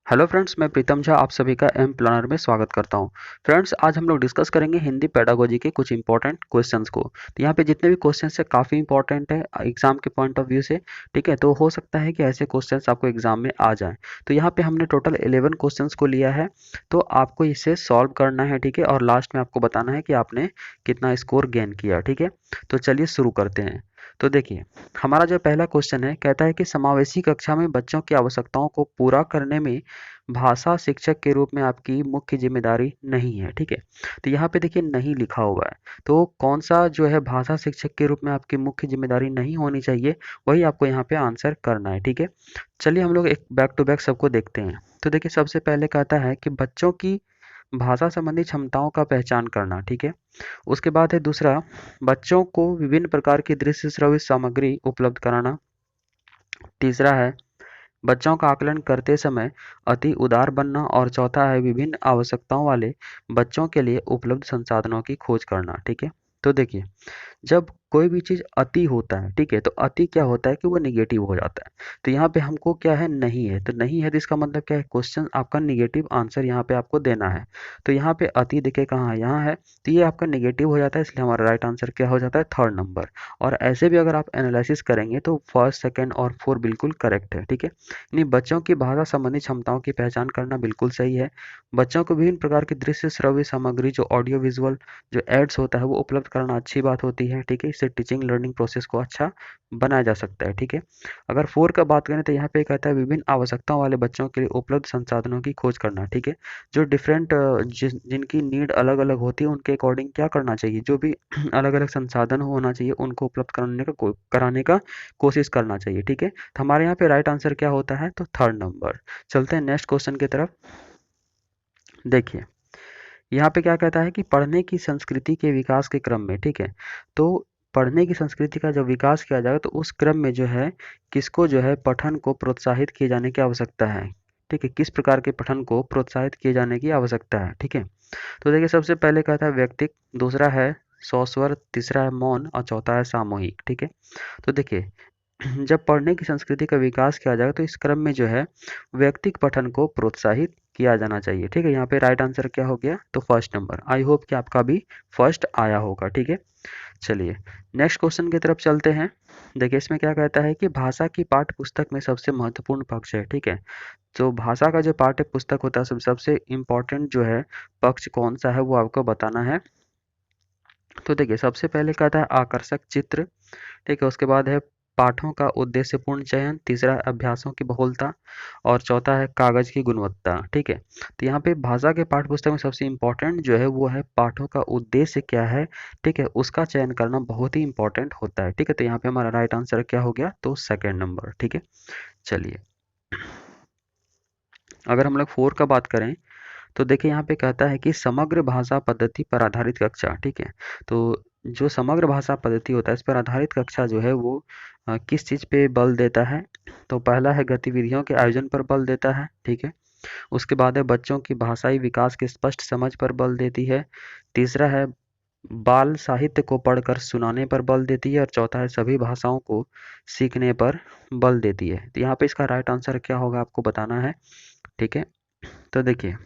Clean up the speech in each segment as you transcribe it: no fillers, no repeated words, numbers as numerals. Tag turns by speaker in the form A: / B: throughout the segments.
A: Hello friends, मैं प्रीतम झा आप सभी का एम प्लानर में स्वागत करता हूं। फ्रेंड्स, आज हम लोग डिस्कस करेंगे हिंदी पेडागोजी के कुछ इंपॉर्टेंट क्वेश्चंस को। तो यहाँ पे जितने भी क्वेश्चंस है काफ़ी इंपॉर्टेंट है एग्जाम के पॉइंट ऑफ व्यू से। ठीक है, तो हो सकता है कि ऐसे क्वेश्चंस आपको एग्जाम में आ जाएं। तो यहाँ पे हमने टोटल 11 क्वेश्चंस को लिया है, तो आपको इसे सॉल्व करना है। ठीक है, और लास्ट में आपको बताना है कि आपने कितना स्कोर गेन किया। ठीक है, तो चलिए शुरू करते हैं। तो देखिए, हमारा जो पहला क्वेश्चन है कहता है कि समावेशी कक्षा में बच्चों की आवश्यकताओं को पूरा करने में भाषा शिक्षक के रूप में आपकी मुख्य जिम्मेदारी नहीं है। ठीक है, तो यहाँ पे देखिए नहीं लिखा हुआ है, तो कौन सा जो है भाषा शिक्षक के रूप में आपकी मुख्य जिम्मेदारी नहीं होनी चाहिए, वही आपको यहाँ पे आंसर करना है। ठीक है, चलिए हम लोग एक बैक टू बैक सबको देखते हैं। तो देखिए, सबसे पहले कहता है कि बच्चों की भाषा संबंधी क्षमताओं का पहचान करना। ठीक है, उसके बाद है दूसरा, बच्चों को विभिन्न प्रकार की दृश्य श्रव्य सामग्री उपलब्ध कराना। तीसरा है बच्चों का आकलन करते समय अति उदार बनना। और चौथा है विभिन्न आवश्यकताओं वाले बच्चों के लिए उपलब्ध संसाधनों की खोज करना। ठीक है, तो देखिए, जब कोई भी चीज अति होता है, ठीक है, तो अति क्या होता है कि वो निगेटिव हो जाता है। तो यहाँ पे हमको क्या है, नहीं है, तो नहीं है तो इसका मतलब क्या है, क्वेश्चन आपका निगेटिव आंसर यहाँ पे आपको देना है। तो यहाँ पे अति देखे कहाँ है, यहाँ है, तो ये आपका निगेटिव हो जाता है, इसलिए हमारा राइट आंसर क्या हो जाता है, थर्ड नंबर। और ऐसे भी अगर आप एनालिसिस करेंगे तो फर्स्ट, सेकेंड और फोर बिल्कुल करेक्ट है। ठीक है, यानी बच्चों की भाषा संबंधी क्षमताओं की पहचान करना बिल्कुल सही है। बच्चों को विभिन्न प्रकार की दृश्य श्रव्य सामग्री जो ऑडियो विजुअल जो एड्स होता है वो उपलब्ध कराना अच्छी बात होती है। ठीक है, इससे टीचिंग लर्निंग प्रोसेस को अच्छा बनाया जा सकता है। ठीक है, अगर फोर का बात करें तो यहाँ पे कहता है विभिन्न आवश्यकताओं वाले बच्चों के लिए उपलब्ध संसाधनों की खोज करना। ठीक है, जो डिफरेंट जिनकी नीड अलग अलग होती है उनके अकॉर्डिंग क्या करना चाहिए, जो भी अलग अलग संसाधन होना चाहिए उनको उपलब्ध कराने का कोशिश करना चाहिए। ठीक है, तो हमारे यहाँ पे राइट आंसर क्या होता है, तो थर्ड नंबर। चलते हैं नेक्स्ट क्वेश्चन की तरफ। देखिए, यहाँ पे क्या कहता है कि पढ़ने की संस्कृति के विकास के क्रम में, ठीक है, तो पढ़ने की संस्कृति का जब विकास किया जाएगा तो उस क्रम में जो है किसको जो है पठन को प्रोत्साहित किए जाने की आवश्यकता है। ठीक है, किस प्रकार के पठन को प्रोत्साहित किए जाने की आवश्यकता है। ठीक है, तो देखिए, सबसे पहले कहता है व्यक्तिक, दूसरा है सौस्वर, तीसरा है मौन और चौथा है सामूहिक। ठीक है, तो देखिए, जब पढ़ने की संस्कृति का विकास किया जाएगा तो इस क्रम में जो है व्यक्तिक पठन को प्रोत्साहित किया जाना चाहिए। ठीक है, यहाँ पे राइट आंसर क्या हो गया, तो फर्स्ट नंबर। आई होप कि आपका भी फर्स्ट आया होगा। ठीक है, चलिए नेक्स्ट क्वेश्चन की तरफ चलते हैं। देखिए, इसमें क्या कहता है कि भाषा की पाठ्य पुस्तक में सबसे महत्वपूर्ण पक्ष है। ठीक है, तो भाषा का जो पाठ्य पुस्तक होता है सबसे इम्पोर्टेंट जो है पक्ष कौन सा है वो आपको बताना है। तो देखिए, सबसे पहले कहता है आकर्षक चित्र। ठीक है, उसके बाद है पाठों का उद्देश्यपूर्ण चयन, तीसरा है अभ्यासों की बहुलता और चौथा है कागज की गुणवत्ता। ठीक है, तो यहाँ पे भाषा के पाठ्य पुस्तक में सबसे इम्पोर्टेंट जो है वो है पाठों का उद्देश्य क्या है। ठीक है, उसका चयन करना बहुत ही इंपॉर्टेंट होता है। ठीक है, तो यहाँ पे हमारा राइट आंसर क्या हो गया, तो सेकेंड नंबर। ठीक है, चलिए अगर हम लोग फोर का बात करें तो देखिए, यहाँ पे कहता है कि समग्र भाषा पद्धति पर आधारित कक्षा। ठीक है, तो जो समग्र भाषा पद्धति होता है इस पर आधारित कक्षा जो है वो किस चीज़ पे बल देता है, तो पहला है गतिविधियों के आयोजन पर बल देता है। ठीक है, उसके बाद है बच्चों की भाषाई विकास की स्पष्ट समझ पर बल देती है। तीसरा है बाल साहित्य को पढ़कर सुनाने पर बल देती है और चौथा है सभी भाषाओं को सीखने पर बल देती है। तो यहाँ पे इसका राइट आंसर क्या होगा आपको बताना है। ठीक है, तो देखिए,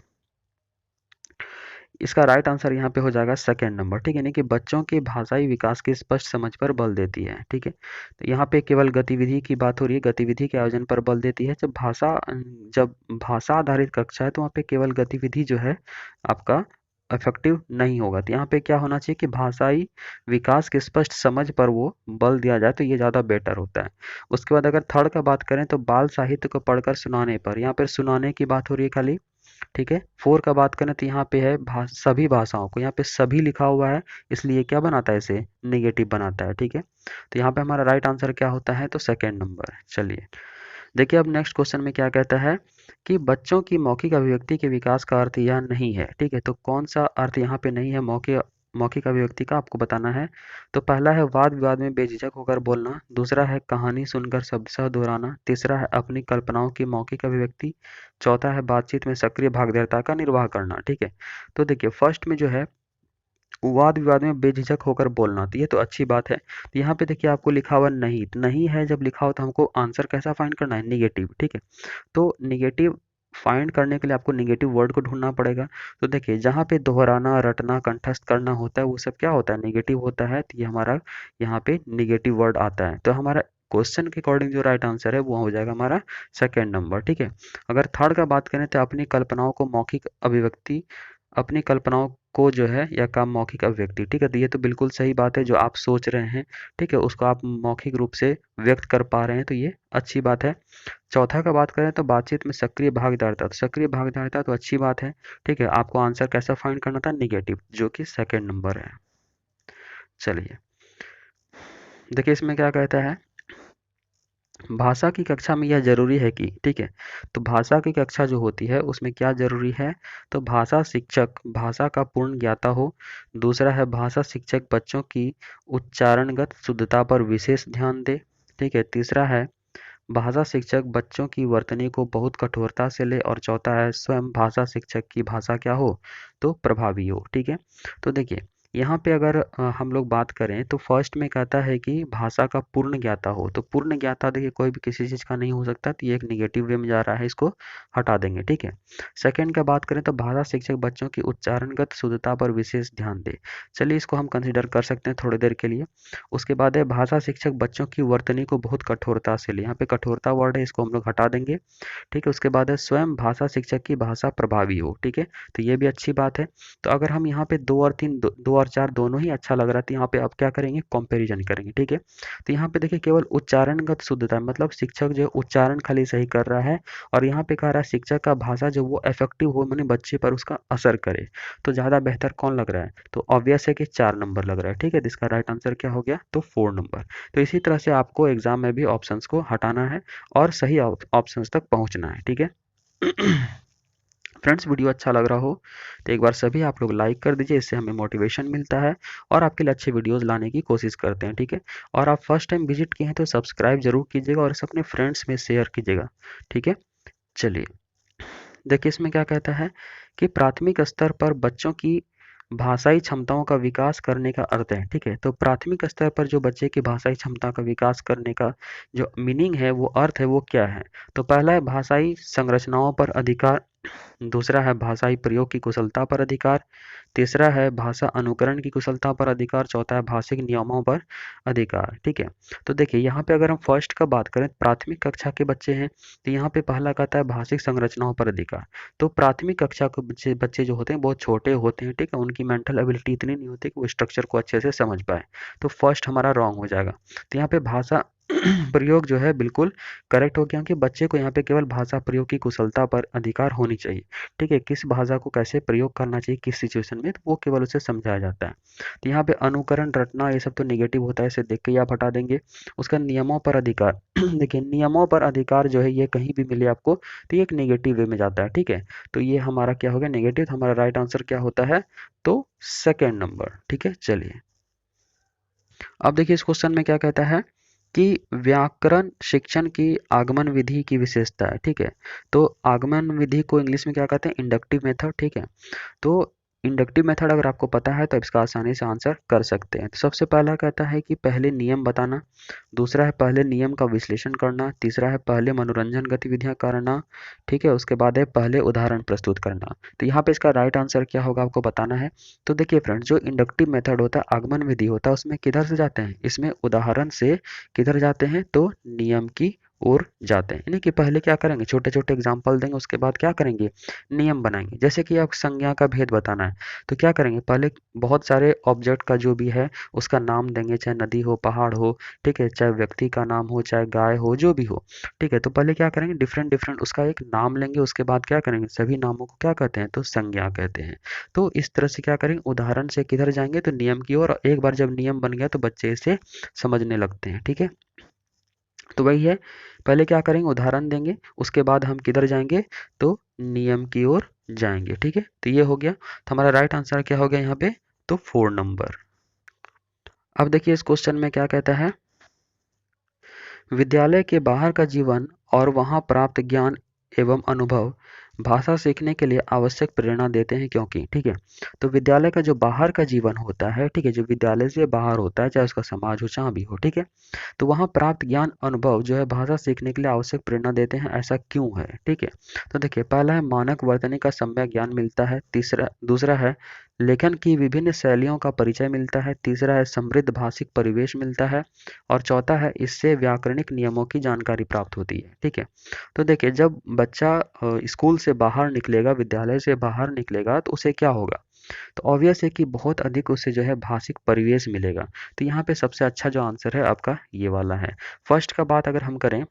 A: इसका राइट आंसर यहाँ पे हो जाएगा सेकेंड नंबर। ठीक है, यानी कि बच्चों के भाषाई विकास की स्पष्ट समझ पर बल देती है। ठीक है, तो यहाँ पे केवल गतिविधि की बात हो रही है, गतिविधि के आयोजन पर बल देती है। जब भाषा आधारित कक्षा है तो वहाँ पे केवल गतिविधि जो है आपका इफेक्टिव नहीं होगा। तो यहाँ पे क्या होना चाहिए कि भाषाई विकास की स्पष्ट समझ पर वो बल दिया जाए तो ये ज़्यादा बेटर होता है। उसके बाद अगर थर्ड का बात करें तो बाल साहित्य को पढ़कर सुनाने पर, यहाँ पर सुनाने की बात हो रही है खाली। ठीक है, फोर का बात करें तो यहाँ पे है सभी भाषाओं को, यहाँ पे सभी लिखा हुआ है इसलिए क्या बनाता है, इसे नेगेटिव बनाता है। ठीक है, तो यहाँ पे हमारा राइट आंसर क्या होता है, तो सेकेंड नंबर। चलिए देखिए, अब नेक्स्ट क्वेश्चन में क्या कहता है कि बच्चों की मौखिक अभिव्यक्ति के विकास का अर्थ यह नहीं है। ठीक है, तो कौन सा अर्थ यहाँ पे नहीं है मौखिक मौखिक अभिव्यक्ति का आपको बताना है। तो पहला है वाद विवाद में बेझिझक होकर बोलना, दूसरा है कहानी सुनकर शब्दशः दोहराना, तीसरा है अपनी कल्पनाओं की मौखिक अभिव्यक्ति, चौथा है बातचीत में सक्रिय भागीदारिता का निर्वाह करना। ठीक है, तो देखिए फर्स्ट में जो है वाद विवाद में बेझिझक होकर बोलना, तो ये तो अच्छी बात है। तो यहाँ पे देखिए आपको लिखा हुआ नहीं, तो नहीं है जब लिखा हो तो हमको आंसर कैसा फाइंड करना है, निगेटिव। ठीक है, तो निगेटिव फाइंड करने के लिए आपको नेगेटिव वर्ड को ढूंढना पड़ेगा। तो देखिए जहाँ पे दोहराना, रटना, कंठस्थ करना होता है वो सब क्या होता है, नेगेटिव होता है। तो ये हमारा यहाँ पे नेगेटिव वर्ड आता है। तो हमारा क्वेश्चन के अकॉर्डिंग जो राइट आंसर है वो हो जाएगा हमारा सेकेंड नंबर। ठीक है। अगर थर्ड का बात करें तो अपनी कल्पनाओं को मौखिक अभिव्यक्ति, अपनी कल्पनाओं को जो है या का मौखिक अभिव्यक्ति। ठीक है। तो ये तो बिल्कुल सही बात है, जो आप सोच रहे हैं ठीक है उसको आप मौखिक रूप से व्यक्त कर पा रहे हैं, तो ये अच्छी बात है। चौथा का बात करें तो बातचीत में सक्रिय भागीदारिता, तो सक्रिय भागीदारिता तो अच्छी बात है। ठीक है। आपको आंसर कैसा फाइंड करना था, निगेटिव, जो कि सेकंड नंबर है। चलिए देखिए इसमें क्या कहता है, भाषा की कक्षा में यह जरूरी है कि, ठीक है, तो भाषा की कक्षा जो होती है उसमें क्या जरूरी है, तो भाषा शिक्षक भाषा का पूर्ण ज्ञाता हो। दूसरा है भाषा शिक्षक बच्चों की उच्चारणगत शुद्धता पर विशेष ध्यान दे। ठीक है। तीसरा है भाषा शिक्षक बच्चों की वर्तनी को बहुत कठोरता से ले। और चौथा है स्वयं भाषा शिक्षक की भाषा क्या हो, तो प्रभावी हो। ठीक है। तो देखिए यहाँ पे अगर हम लोग बात करें तो फर्स्ट में कहता है कि भाषा का पूर्ण ज्ञाता हो। तो पूर्ण ज्ञाता देखिए कोई भी किसी चीज़ का नहीं हो सकता, तो ये एक निगेटिव वे में जा रहा है, इसको हटा देंगे। ठीक है। सेकंड का बात करें तो भाषा शिक्षक बच्चों की उच्चारणगत शुद्धता पर विशेष ध्यान दे। चलिए इसको हम कंसिडर कर सकते हैं थोड़ी देर के लिए। उसके बाद है भाषा शिक्षक बच्चों की वर्तनी को बहुत कठोरता से ले, यहाँ पे कठोरता वर्ड है, इसको हम लोग हटा देंगे। ठीक है। उसके बाद है स्वयं भाषा शिक्षक की भाषा प्रभावी हो। ठीक है। तो ये भी अच्छी बात है। तो अगर हम यहाँ पे दो और तीन, दो और चार दोनों ही अच्छा लग रहा है, तो यहाँ पे आप क्या करेंगे, कंपैरिजन करेंगे। ठीक है। तो यहाँ पे देखिए केवल उच्चारणगत शुद्धता, मतलब शिक्षक जो उच्चारण खाली सही कर रहा है, और यहाँ पे कह रहा है शिक्षक का भाषा जो वो इफेक्टिव हो, माने बच्चे पर उसका असर करे। तो ज्यादा बेहतर कौन लग रहा है, तो ऑब्वियस है कि 4 नंबर लग रहा है। ठीक है। तो इसका राइट आंसर क्या हो गया, तो 4 नंबर। तो इसी तरह से आपको एग्जाम में भी ऑप्शंस को हटाना है और सही ऑप्शंस तक पहुंचना है। ठीक है। फ्रेंड्स वीडियो अच्छा लग रहा हो तो एक बार सभी आप लोग लाइक कर दीजिए, इससे हमें मोटिवेशन मिलता है और आपके लिए अच्छे वीडियोस लाने की कोशिश करते हैं। ठीक है। और आप फर्स्ट टाइम विजिट किए हैं तो सब्सक्राइब जरूर कीजिएगा और इसे अपने फ्रेंड्स में शेयर कीजिएगा। ठीक है। चलिए देखिए इसमें क्या कहता है कि प्राथमिक स्तर पर बच्चों की भाषाई क्षमताओं का विकास करने का अर्थ है। ठीक है। तो प्राथमिक स्तर पर जो बच्चे की भाषाई क्षमता का विकास करने का जो मीनिंग है, वो अर्थ है, वो क्या है, तो पहला है भाषाई संरचनाओं पर अधिकार। दूसरा है भाषाई प्रयोग की कुशलता पर अधिकार। तीसरा है भाषा अनुकरण की कुशलता पर अधिकार। चौथा है भाषिक नियमों पर अधिकार। ठीक है। तो देखिए यहाँ पे अगर हम फर्स्ट का बात करें, प्राथमिक कक्षा के बच्चे हैं, तो यहाँ पे पहला कहता है भाषिक संरचनाओं पर अधिकार। तो प्राथमिक कक्षा के बच्चे बच्चे जो होते हैं बहुत छोटे होते हैं। ठीक है। उनकी मेंटल एबिलिटी इतनी नहीं होती कि वो स्ट्रक्चर को अच्छे से समझ पाए। तो फर्स्ट हमारा रॉन्ग हो जाएगा। तो यहाँ पे भाषा प्रयोग जो है बिल्कुल करेक्ट हो गया कि बच्चे को यहाँ पे केवल भाषा प्रयोग की कुशलता पर अधिकार होनी चाहिए। ठीक है। किस भाषा को कैसे प्रयोग करना चाहिए किस सिचुएशन में, तो वो केवल उसे समझाया जाता है। तो यहाँ पे अनुकरण, रटना, ये सब तो नेगेटिव होता है, इसे देख के ही आप हटा देंगे। उसका नियमों पर अधिकार देखिए नियमों पर अधिकार जो है ये कहीं भी मिले आपको तो ये एक नेगेटिव वे में जाता है। ठीक है। तो ये हमारा क्या हो गया, नेगेटिव। तो हमारा राइट आंसर क्या होता है, तो सेकेंड नंबर। ठीक है। चलिए अब देखिए इस क्वेश्चन में क्या कहता है कि व्याकरण शिक्षण की आगमन विधि की विशेषता है। ठीक है। तो आगमन विधि को इंग्लिश में क्या कहते हैं, इंडक्टिव मेथड। ठीक है। तो इंडक्टिव मेथड अगर आपको पता है तो इसका आसानी से आंसर कर सकते हैं। तो सबसे पहला कहता है कि पहले नियम बताना। दूसरा है पहले नियम का विश्लेषण करना। तीसरा है पहले मनोरंजन गतिविधियां करना। ठीक है। उसके बाद है पहले उदाहरण प्रस्तुत करना। तो यहाँ पे इसका राइट आंसर क्या होगा आपको बताना है। तो देखिए फ्रेंड्स जो इंडक्टिव मेथड होता है, आगमन विधि होता है, उसमें किधर से जाते हैं, इसमें उदाहरण से किधर जाते हैं, तो नियम की ओर जाते हैं। यानी कि पहले क्या करेंगे, छोटे छोटे एग्जाम्पल देंगे, उसके बाद क्या करेंगे, नियम बनाएंगे। जैसे कि आप संज्ञा का भेद बताना है तो क्या करेंगे, पहले बहुत सारे ऑब्जेक्ट का जो भी है उसका नाम देंगे, चाहे नदी हो, पहाड़ हो, ठीक है, चाहे व्यक्ति का नाम हो, चाहे गाय हो, जो भी हो। ठीक है। तो पहले क्या करेंगे, डिफरेंट डिफरेंट उसका एक नाम लेंगे, उसके बाद क्या करेंगे, सभी नामों को क्या कहते हैं, तो संज्ञा कहते हैं। तो इस तरह से क्या करेंगे, उदाहरण से किधर जाएंगे, तो नियम की ओर। एक बार जब नियम बन गया तो बच्चे इसे समझने लगते हैं। ठीक है। तो वही है, पहले क्या करेंगे, उदाहरण देंगे, उसके बाद हम किधर जाएंगे, तो नियम की ओर जाएंगे। ठीक है। तो ये हो गया। तो हमारा राइट आंसर क्या हो गया यहाँ पे, तो 4 नंबर। अब देखिए इस क्वेश्चन में क्या कहता है, विद्यालय के बाहर का जीवन और वहां प्राप्त ज्ञान एवं अनुभव भाषा सीखने के लिए आवश्यक प्रेरणा देते हैं क्योंकि, ठीक है। तो विद्यालय का जो बाहर का जीवन होता है, ठीक है, जो विद्यालय से बाहर होता है, चाहे उसका समाज हो जहाँ भी हो, ठीक है, तो वहाँ प्राप्त ज्ञान अनुभव जो है भाषा सीखने के लिए आवश्यक प्रेरणा देते हैं। ऐसा क्यों है, ठीक है। तो देखिए, पहला है मानक वर्तनी का सम्यक ज्ञान मिलता है। दूसरा है लेखन की विभिन्न शैलियों का परिचय मिलता है। तीसरा है समृद्ध भाषिक परिवेश मिलता है। और चौथा है इससे व्याकरणिक नियमों की जानकारी प्राप्त होती है, ठीक है। तो देखिए, जब बच्चा स्कूल से बाहर निकलेगा, विद्यालय से बाहर निकलेगा, तो उसे क्या होगा? तो ऑब्वियस है कि बहुत अधिक उसे जो है भाषिक परिवेश मिलेगा। तो यहाँ पे सबसे अच्छा जो आंसर है आपका ये वाला है। फर्स्ट का बात अगर हम करें,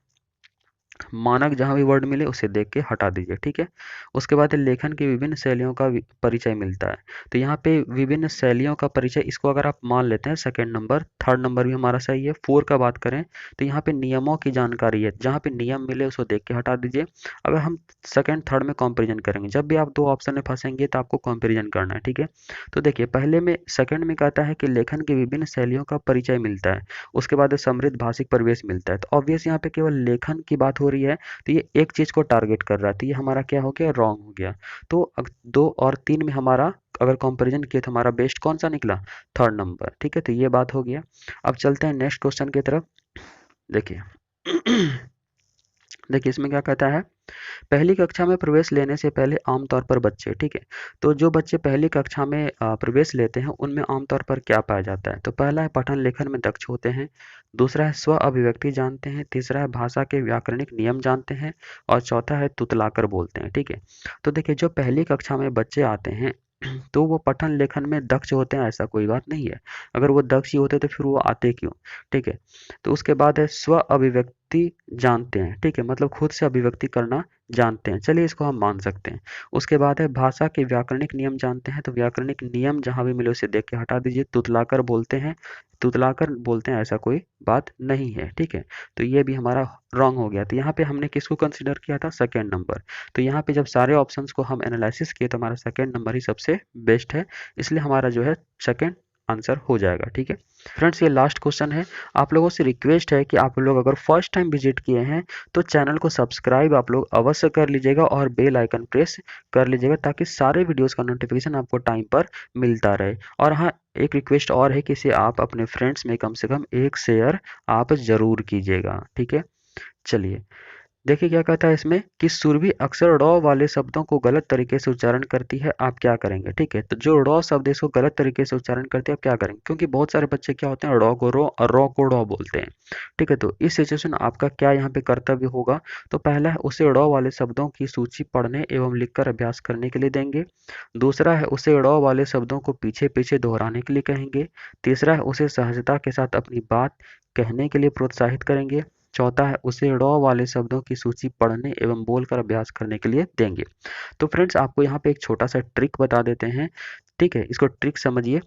A: मानक जहाँ भी वर्ड मिले उसे देख के हटा दीजिए, ठीक है। उसके बाद लेखन की विभिन्न शैलियों का परिचय मिलता है। तो यहाँ पे विभिन्न शैलियों का परिचय, इसको अगर आप मान लेते हैं सेकंड नंबर, थर्ड नंबर भी हमारा सही है। फोर का बात करें तो यहाँ पे नियमों की जानकारी है, जहाँ पे नियम मिले उसको देख के हटा दीजिए। अगर हम सेकंड थर्ड में कंपेरिजन करेंगे, जब भी आप दो ऑप्शन में फंसेंगे तो आपको कंपेरिजन करना है, ठीक है। तो देखिए, पहले में सेकंड में कहता है कि लेखन की विभिन्न शैलियों का परिचय मिलता है। उसके बाद समृद्ध भाषिक परिवेश मिलता है। तो ऑब्वियस यहाँ पे केवल लेखन की बात हो रही है, तो ये एक चीज को टारगेट कर रहा है, तो ये हमारा क्या हो गया? रॉन्ग हो गया। तो दो और तीन में हमारा अगर कंपैरिजन किए तो हमारा बेस्ट कौन सा निकला? थर्ड नंबर, ठीक है। तो ये बात हो गया। अब चलते हैं नेक्स्ट क्वेश्चन की तरफ। देखिए देखिए, इसमें क्या कहता है, पहली कक्षा में प्रवेश लेने से पहले आमतौर पर बच्चे, ठीक है, तो जो बच्चे पहली कक्षा में प्रवेश लेते हैं उनमें आमतौर पर क्या पाया जाता है? तो पहला है पठन लेखन में दक्ष होते हैं। दूसरा है स्व अभिव्यक्ति जानते हैं। तीसरा है भाषा के व्याकरणिक नियम जानते हैं। और चौथा है तुतलाकर बोलते हैं, ठीक है। तो देखिए, जो पहली कक्षा में बच्चे आते हैं तो वो पठन लेखन में दक्ष होते हैं, ऐसा कोई बात नहीं है। अगर वो दक्ष ही होते तो फिर वो आते क्यों, ठीक है। तो उसके बाद है स्व अभिव्यक्ति जानते हैं, ठीक है, मतलब खुद से अभिव्यक्ति करना जानते हैं, चलिए इसको हम मान सकते हैं। उसके बाद है भाषा के व्याकरणिक नियम जानते हैं। तो व्याकरणिक नियम जहां भी मिले उसे देख के हटा दीजिए। तुतलाकर बोलते हैं, तुतलाकर बोलते हैं, ऐसा कोई बात नहीं है, ठीक है। तो ये भी हमारा रॉन्ग हो गया। तो यहाँ पे हमने किसको कंसिडर किया था? Second number. तो यहाँ पे जब सारे ऑप्शंस को हम एनालिसिस किए तो हमारा सेकेंड नंबर ही सबसे बेस्ट है, इसलिए हमारा जो है सेकेंड आंसर हो जाएगा, ठीक है। फ्रेंड्स, ये लास्ट क्वेश्चन है। आप लोगों से रिक्वेस्ट है कि आप लोग अगर फर्स्ट टाइम विजिट किए हैं तो चैनल को सब्सक्राइब आप लोग अवश्य कर लीजिएगा और बेल आइकन प्रेस कर लीजिएगा, ताकि सारे वीडियोस का नोटिफिकेशन आपको टाइम पर मिलता रहे। और हाँ, एक रिक्वेस्ट और है कि इसे आप अपने फ्रेंड्स में कम से कम एक शेयर आप ज़रूर कीजिएगा, ठीक है। चलिए, देखिए क्या कहता है इसमें कि सुरभि अक्सर ड़ वाले शब्दों को गलत तरीके से उच्चारण करती है, आप क्या करेंगे? ठीक है, तो जो ड़ शब्द है इसको गलत तरीके से उच्चारण करते हैं, आप क्या करेंगे? क्योंकि बहुत सारे बच्चे क्या होते हैं, ड़ को रो और रो को ड़ बोलते हैं। ठीक है, तो इस सिचुएशन आपका क्या यहाँ पे कर्तव्य होगा? तो पहला है उसे ड़ वाले शब्दों की सूची पढ़ने एवं लिखकर अभ्यास करने के लिए देंगे। दूसरा है उसे ड़ वाले शब्दों को पीछे पीछे दोहराने के लिए कहेंगे। तीसरा है उसे सहजता के साथ अपनी बात कहने के लिए प्रोत्साहित करेंगे। चौथा है उसे ड़ वाले शब्दों की सूची पढ़ने एवं बोलकर अभ्यास करने के लिए देंगे। तो फ्रेंड्स, आपको यहाँ पे एक छोटा सा ट्रिक बता देते हैं, ठीक है, इसको ट्रिक समझिए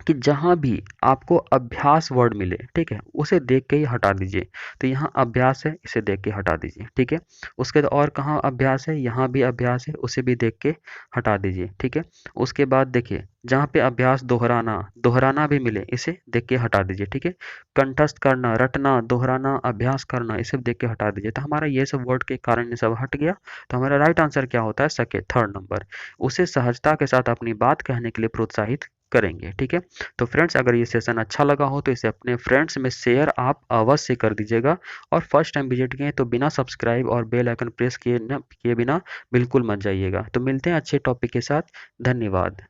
A: कि जहाँ भी आपको अभ्यास वर्ड मिले, ठीक है, उसे देख के ही हटा दीजिए। तो यहाँ अभ्यास है, इसे देख के हटा दीजिए, ठीक है। उसके बाद और कहाँ अभ्यास है, यहाँ भी अभ्यास है, उसे भी देख के हटा दीजिए, ठीक है। उसके बाद देखिए, जहाँ पे अभ्यास दोहराना दोहराना भी मिले, इसे देख के हटा दीजिए, ठीक है। कंठस्थ करना, रटना, दोहराना, अभ्यास करना, इसे देख के हटा दीजिए। तो हमारा ये सब वर्ड के कारण ये सब हट गया। तो हमारा राइट आंसर क्या होता है? Second, third number. उसे सहजता के साथ अपनी बात कहने के लिए प्रोत्साहित करेंगे, ठीक है। तो फ्रेंड्स, अगर ये सेशन अच्छा लगा हो तो इसे अपने फ्रेंड्स में शेयर आप अवश्य कर दीजिएगा। और फर्स्ट टाइम विजिट किए तो बिना सब्सक्राइब और बेल आइकन प्रेस किए बिना बिल्कुल मत जाइएगा। तो मिलते हैं अच्छे टॉपिक के साथ। धन्यवाद।